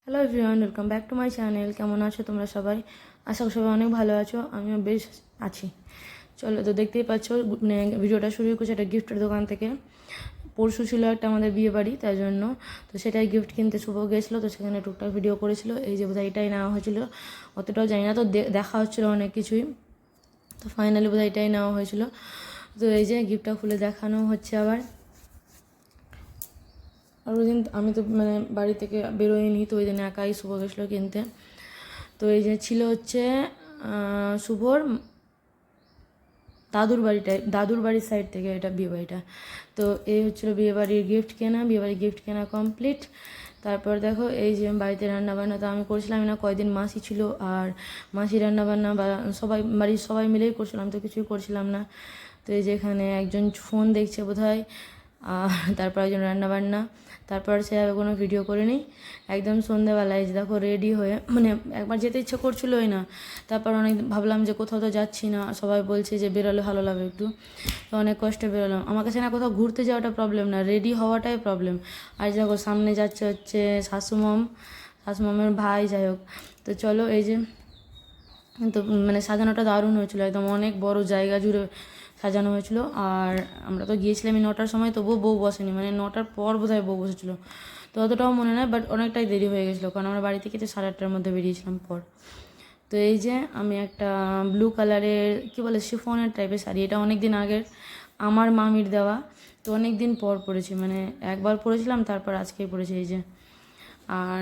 Hello everyone, welcome back to my channel. কেমন আছো তোমরা সবাই? আশা করি সবাই অনেক ভালো আছো, আমিও বেশ আছি। চলো, তো দেখতেই পাচ্ছ ভিডিওটা শুরু করছি একটা গিফটের দোকান থেকে। পরশু ছিল একটা আমাদের বিয়ে বাড়ি, তাই জন্য তো সেটাই গিফট কিনতে শুভ গেছিলো, তো সেখানে টুকটাক ভিডিও করেছিল। এই যে বোধহয় এটাই নেওয়া হয়েছিল, অতটাও জানি না, তো দেখা হচ্ছিলো অনেক কিছুই। তো ফাইনালি বোধহয় এটাই নেওয়া হয়েছিল। তো এই যে গিফটটা খুলে দেখানো হচ্ছে আবার। আর ওই দিন আমি তো বাড়ি থেকে বেরোইনি, তো ওই দিন একাই শুভ গেছিলো কিনতে। তো এই যে ছিল হচ্ছে শুভর দাদুর বাড়ির সাইড থেকে এটা বিয়েবাড়িটা। তো এই হচ্ছিলো বিয়েবাড়ির গিফট কেনা কমপ্লিট। তারপর দেখো এই যে বাড়িতে রান্নাবান্না তো আমি করছিলাম না, কয়দিন মাসি ছিল, আর মাসি রান্নাবান্না বা বাড়ির সবাই মিলেই করছিলাম, আমি তো কিছুই করছিলাম না। তো এই যে এখানে একজন ফোন দেখছে বোধহয়, আর তারপর একজন রান্নাবান্না, তারপর সেভাবে কোনো ভিডিও করিনি। একদম সন্ধ্যাবেলায় যে দেখো রেডি হয়ে একবার যেতে ইচ্ছে করছিলোই না, তারপর অনেক ভাবলাম যে কোথাও তো যাচ্ছি না, সবাই বলছে যে বেরোলে ভালো লাগবে একটু, তো অনেক কষ্টে বেরোলাম। আমার কাছে না কোথাও ঘুরতে যাওয়াটা প্রবলেম না, রেডি হওয়াটাই প্রবলেম। আর দেখো সামনে যাচ্ছে হচ্ছে শাশুমমের ভাই, যাই হোক। তো চলো এই যে, তো সাজানোটা দারুণ হয়েছিলো, একদম অনেক বড় জায়গা জুড়ে সাজানো হয়েছিল। আর আমরা তো গিয়েছিলাম 9টার সময়, তবুও বউ বসেনি, 9টার পর বোধহয় বউ বসেছিলো, তো অতটাও মনে নয়, বাট অনেকটাই দেরি হয়ে গেছিলো, কারণ আমরা বাড়ি থেকে তো 8:30টার মধ্যে বেরিয়েছিলাম পর। তো এই যে আমি একটা ব্লু কালারের কী বলে শিফনের টাইপের শাড়ি, এটা অনেক দিন আগের আমার মামির দেওয়া, তো অনেক দিন পর পরেছি, একবার পরেছিলাম, তারপর আজকেই পরেছি এই যে। আর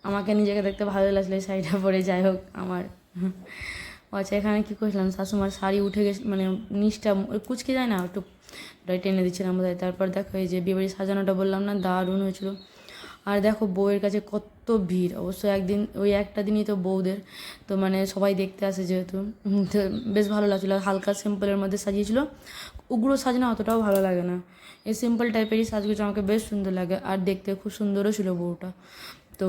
আমাকে নিজেকে দেখতে ভালো লাগছিলো এই শাড়িটা পরে, যাই হোক আমার। আচ্ছা, এখানে কী করছিলাম, শাশুমার শাড়ি উঠে গেছে, নিচটা কুচকে যায় না, একটু ওটাই টেনে দিচ্ছিলাম বোধহয়। তারপর দেখো এই যে বিয়েবাড়ির সাজানোটা বললাম না, দারুণ হয়েছিল। আর দেখো বউয়ের কাছে কত ভিড়, অবশ্য ওই একটা দিনই তো বউদের, তো সবাই দেখতে আসে যেহেতু, তো বেশ ভালো লাগছিলো। হালকা সিম্পলের মধ্যে সাজিয়েছিল, উগ্র সাজানো অতটাও ভালো লাগে না, এই সিম্পল টাইপেরই সাজগুলো আমাকে বেশ সুন্দর লাগে, আর দেখতে খুব সুন্দরও ছিল বউটা। তো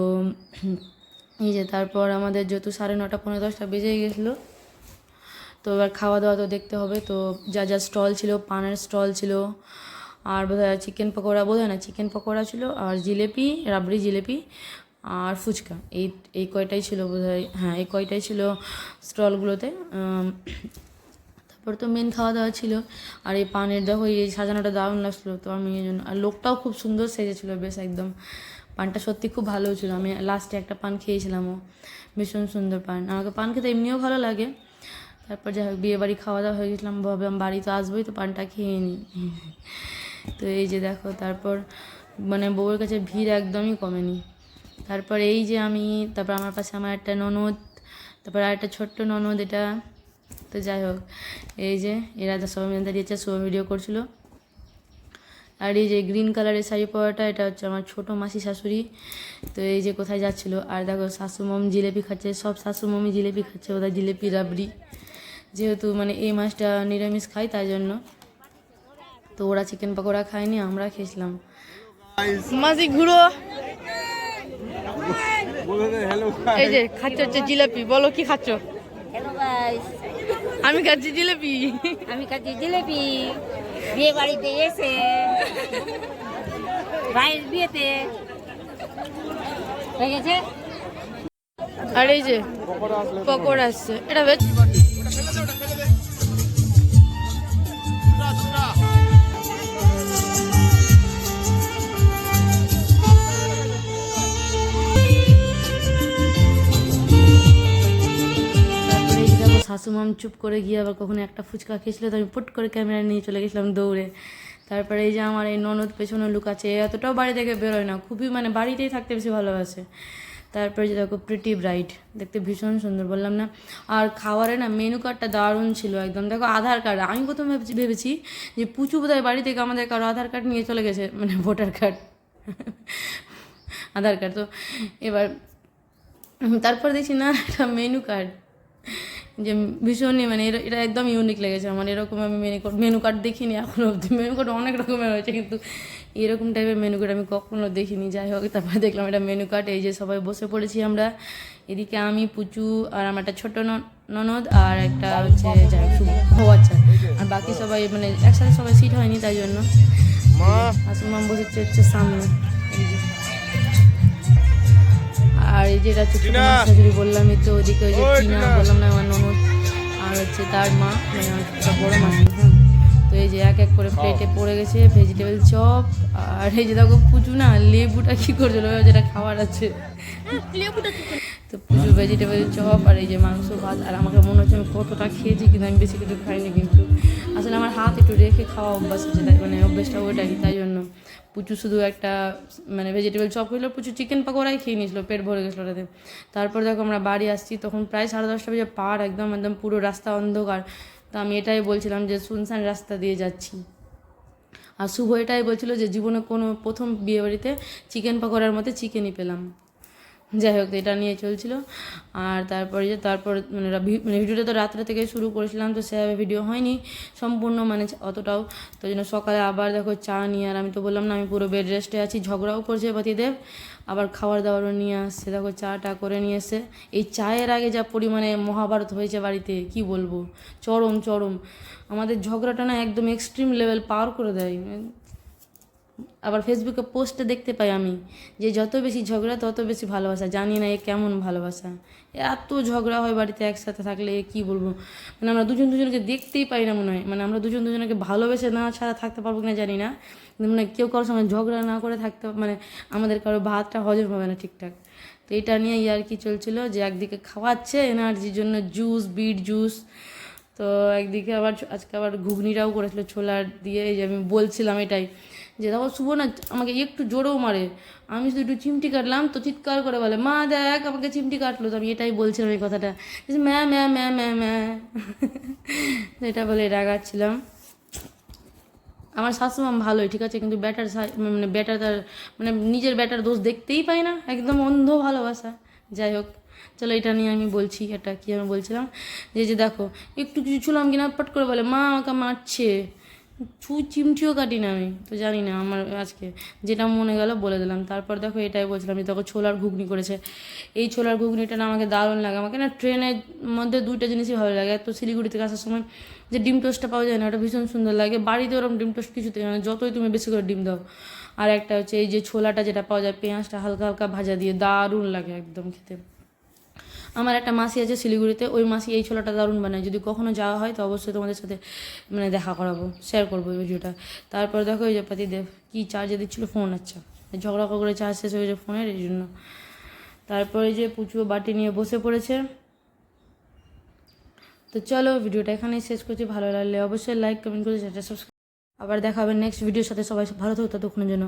এই যে তারপর আমাদের যেহেতু 9:30 পৌনে 10টা বেজেই গেছিলো, তো এবার খাওয়া দাওয়া তো দেখতে হবে। তো যা যা স্টল ছিল, পানের স্টল ছিল, আর বোধহয় চিকেন পকোড়া ছিল, আর জিলেপি, রাবড়ি জিলেপি, আর ফুচকা, এই কয়টাই ছিল বোধহয়, হ্যাঁ এই কয়টাই ছিল স্টলগুলোতে। তারপর তো মেন খাওয়া দাওয়া ছিল। আর এই পানের দেখো এই সাজানোটা দারুণ লাগছিলো, তো আমি এই জন্য, আর লোকটাও খুব সুন্দর সেজেছিলো বেশ একদম, পানটা সত্যি খুব ভালো ছিল। আমি লাস্টে একটা পান খেয়েছিলামও, ভীষণ সুন্দর পান, আমাকে পান খেতে এমনিও ভালো লাগে। তারপর যাই হোক বিয়েবাড়ি খাওয়া দাওয়া হয়ে গেছিলাম, ভাবলাম বাড়ি তো আসবোই, তো পানটা খেয়ে নিই। তো এই যে দেখো, তারপর বউয়ের কাছে ভিড় একদমই কমেনি। তারপর এই যে তারপর আমার পাশে আমার একটা ননদ, তারপর আর একটা ছোট্ট ননদ এটা। তো যাই হোক এই যে এরা সবাই মিলে দাঁড়িয়েছে, সব ভিডিও করছিল। আর এই যে গ্রিন কালারের শাড়ি পরাটা, এটা হচ্ছে আমার ছোটো মাসি শাশুড়ি। তো এই যে কোথায় যাচ্ছিলো, আর দেখো শাশুমম জিলেপি খাচ্ছে, সব শাশুমমই জিলেপি খাচ্ছে, ওদের জিলেপি রাবড়ি, যেহেতু এই মাছটা নিরামিষ খাই তাই জন্য। তো ওরা চিকেন পকোড়া খায়নি, আমরা খেয়েছিলাম। মাসি ঘুরো, এই যে খাচ্ছ হচ্ছে জিলাপি, বলো কি খাচ্ছ? আমি খাচ্ছি জিলেপি। বিয়ে বাড়িতে এসে ভাইয়ের বিয়েতে হয়ে গেছে। আর এই যে পকোড়া আসছে, এটা বেশ শাশুমাম চুপ করে গিয়ে আবার কখনো একটা ফুচকা খেয়েছিলো, তো আমি পুট করে ক্যামেরা নিয়ে চলে গেছিলাম দৌড়ে। তারপরে এই যে আমার এই ননদ পেছনে লুকাচ্ছে, এতটাও বাড়ি থেকে বেরোয় না, খুবই বাড়িতেই থাকতে বেশি ভালোবাসে। তারপরে যে দেখো প্রিটি ব্রাইড, দেখতে ভীষণ সুন্দর বললাম না। আর খাবারে না মেনু কার্ডটা দারুণ ছিল একদম, দেখো আধার কার্ড, আমি প্রথমে ভেবেছি যে পুচু বোধহয় বাড়ি থেকে আমাদের কারো আধার কার্ড নিয়ে চলে গেছে, ভোটার কার্ড আধার কার্ড। তো এবার তারপর দেখছি না, একটা মেনু কার্ড, যে ভীষণই এটা একদম ইউনিক লেগেছে আমার, এরকম আমি মেনু কার্ড দেখিনি এখনও অবধি। মেনু কার্ড অনেক রকমের হয়েছে, কিন্তু এরকম টাইপের মেনু কার্ড আমি কখনো দেখিনি। যাই হোক, তারপরে দেখলাম এটা মেনু কার্ড। এই যে সবাই বসে পড়েছি আমরা, এদিকে আমি, পুচু, আর আমার একটা ছোটো ননদ, আর একটা হচ্ছে যাই হোক আচ্ছা, আর বাকি সবাই একসাথে সবাই সিট হয়নি, তাই জন্য আসুমাম বসেছে হচ্ছে সামনে। এই যে যেটা ছোটো মাছ শাশুড়ি বললামই তো, ওইদিকে ওই যে টিনা বললাম না আমার ননদ, আর হচ্ছে তার মা, মানে একটা বড়ো মাছ। হ্যাঁ, তো এই যে এক এক করে প্লেটে পড়ে গেছে ভেজিটেবল চপ। আর এই যে দেখো পুচু না লেবুটা কী করছিল, যেটা খাওয়ার আছে তো পুচু ভেজিটেবল চপ আর এই যে মাংস ভাত। আর আমাকে মনে হচ্ছে আমি কতটা খেয়েছি, কিন্তু আমি বেশি কিছু খাইনি। কিন্তু আসলে আমার হাত একটু রেখে খাওয়া অভ্যাস আছে, তাই মানে অভ্যাসটা ওইটাই, তাই জন্য পুচু শুধু একটা মানে ভেজিটেবল চপ হইলো, পুচু চিকেন পাকোড়াই খেয়ে নিয়েছিল, পেট ভরে গেছিলো ওটাতে। তারপর দেখো আমরা বাড়ি আসছি, তখন প্রায় 10:30 বাজে পার, একদম একদম পুরো রাস্তা অন্ধকার। তো আমি এটাই বলছিলাম যে শুনশান রাস্তা দিয়ে যাচ্ছি। আর শুভ এটাই বলছিল যে জীবনে কোনো প্রথম বিয়েবাড়িতে চিকেন পাকোড়ার মধ্যে চিকেনই পেলাম। যাই হোক, এটা নিয়ে চলছিল। আর তারপর মানে ভিডিওটা তো রাত্রে থেকে শুরু করেছিলাম, তো সেভাবে ভিডিও হয়নি সম্পূর্ণ, মানে অতটাও। তো জন্য সকালে আবার দেখো চা নিয়ে, আর আমি তো বললাম না আমি পুরো বেড রেস্টে আছি, ঝগড়াও করছে পাতিদেব, আবার খাবার দাবারও নিয়ে আসছে। দেখো চাটা করে নিয়ে এসে, এই চায়ের আগে যা পরিমাণে মহাভারত হয়েছে বাড়িতে কি বলবো, চরম চরম। আমাদের ঝগড়াটা না একদম এক্সট্রিম লেভেল পার করে দেয়। আবার ফেসবুকে পোস্টে দেখতে পাই আমি যে যত বেশি ঝগড়া তত বেশি ভালোবাসা। জানি না এ কেমন ভালোবাসা, এত ঝগড়া হয় বাড়িতে একসাথে থাকলে, কি বলবো। মানে আমরা দুজন দুজনকে দেখতেই পাই না মনে হয়, মানে আমরা দুজন দুজনকে ভালোবেসে না ছাড়া থাকতে পারবো কিনা জানি না, কিন্তু মানে কেউ কারোর সঙ্গে ঝগড়া না করে থাকতে, মানে আমাদের কারো ভাতটা হজম হবে না ঠিকঠাক। তো এটা নিয়ে আর কি চলছিল, যে একদিকে খাওয়াচ্ছে এনার্জির জন্য জুস, বিট জুস, তো একদিকে আবার আজকে আবার ঘুগনিটাও করেছিল ছোলার দিয়ে। এই যে আমি বলছিলাম এটাই, যে দেখো শুভ না আমাকে একটু জোরেও মারে, আমি শুধু একটু চিমটি কাটলাম তো চিৎকার করে বলে মা দেখ আমাকে চিমটি কাটলো। তো আমি এটাই বলছিলাম এই কথাটা, ম্যা ম্যা ম্যা ম্যা ম্যা এটা বলে রাগাচ্ছিলাম। আমার শাশুমা ভালোই, ঠিক আছে, কিন্তু মানে ব্যাটার তার মানে নিজের ব্যাটার দোষ দেখতেই পাই না, একদম অন্ধ ভালোবাসা। যাই হোক, চলো এটা নিয়ে আমি বলছি, এটা কি আমি বলছিলাম, যে দেখো একটু কিছু ছুলাম কিনা পট করে বলে মা আমাকে মারছে, চিমটিও কাটি না আমি, তো জানি না, আমার আজকে যেটা মনে গেল বলে দিলাম। তারপর দেখো এটাই বলছিলাম, যে দেখো ছোলার ঘুগনি করেছে। এই ছোলার ঘুগনিটা না আমাকে দারুণ লাগে, আমাকে না ট্রেনের মধ্যে দুইটা জিনিসই ভালো লাগে। তো শিলিগুড়ি থেকে আসার সময় যে ডিম টোস্টটা পাওয়া যায় না, ওটা ভীষণ সুন্দর লাগে। বাড়িতে ওরকম ডিম টোস্ট কিছুতে মানে যতই তুমি বেশি করে ডিম দাও। আর একটা হচ্ছে এই যে ছোলাটা যেটা পাওয়া যায়, পেঁয়াজটা হালকা হালকা ভাজা দিয়ে, দারুণ লাগে একদম খেতে। আমার একটা মাসি আছে শিলিগুড়িতে, ওই মাসি এই ছোলাটা দারুণ বানায়, যদি কখনো যাওয়া হয় তো অবশ্যই তোমাদের সাথে মানে দেখা করাবো, শেয়ার করবো এই ভিডিওটা। তারপর দেখো এই যে পাতিদেব কী চার্জে দিচ্ছিলো ফোন, আচ্ছা ঝগড়া করে চার্জ শেষ হয়ে যায় ফোনের, এই জন্য। তারপরে যে পুচু বাটি নিয়ে বসে পড়েছে। তো চলো ভিডিওটা এখানেই শেষ করছি, ভালো লাগলে অবশ্যই লাইক কমেন্ট করে সেটা সাবস্ক্রাইব। আবার দেখা হবে নেক্সট ভিডিওর সাথে, সবাই ভালো থাকো ততক্ষণের জন্য।